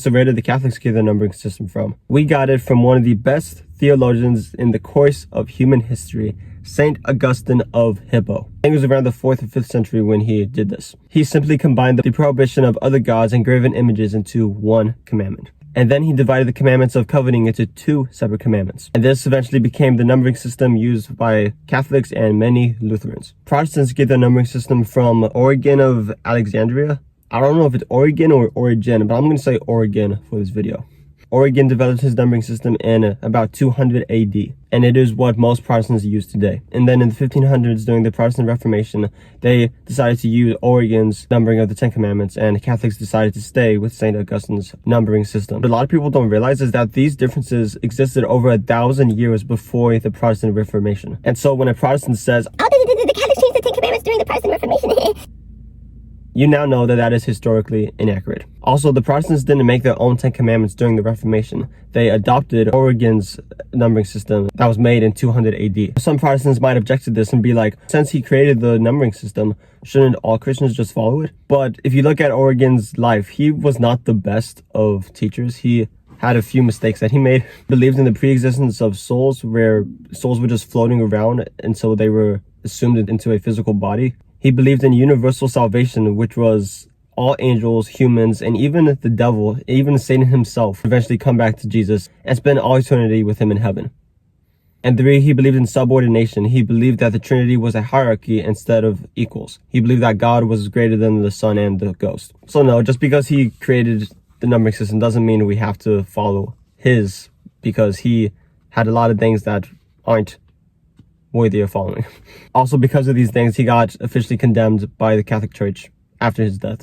So where did the Catholics get their numbering system from? We got it from one of the best theologians in the course of human history, Saint Augustine of Hippo. I think it was around the 4th or 5th century when he did this. He simply combined the prohibition of other gods and graven images into one commandment. And then he divided the commandments of coveting into 2 separate commandments. And this eventually became the numbering system used by Catholics and many Lutherans. Protestants get their numbering system from Origen of Alexandria. I don't know if it's Origen or Origen, but I'm going to say Origen for this video. Origen developed his numbering system in about 200 AD, and it is what most Protestants use today. And then in the 1500s, during the Protestant Reformation, they decided to use Origen's numbering of the 10 Commandments, and Catholics decided to stay with St. Augustine's numbering system. What a lot of people don't realize is that these differences existed over 1,000 years before the Protestant Reformation. And so when a Protestant says, "Oh, the Catholics changed the 10 Commandments during the Protestant Reformation," you now know that that is historically inaccurate. Also, the Protestants didn't make their own 10 Commandments during the Reformation. They adopted Origen's numbering system that was made in 200 AD. Some Protestants might object to this and be like, since he created the numbering system, shouldn't all Christians just follow it? But if you look at Origen's life, he was not the best of teachers. He had a few mistakes that he made. Believed in the pre-existence of souls, where souls were just floating around, and so they were assumed into a physical body. He believed in universal salvation, which was all angels, humans, and even the devil, even Satan himself, eventually come back to Jesus and spend all eternity with him in heaven. And 3, he believed in subordination. He believed that the Trinity was a hierarchy instead of equals. He believed that God was greater than the Son and the Ghost. So no, just because he created the numbering system doesn't mean we have to follow his, because he had a lot of things that aren't worthy of following. Also, because of these things, he got officially condemned by the Catholic Church after his death.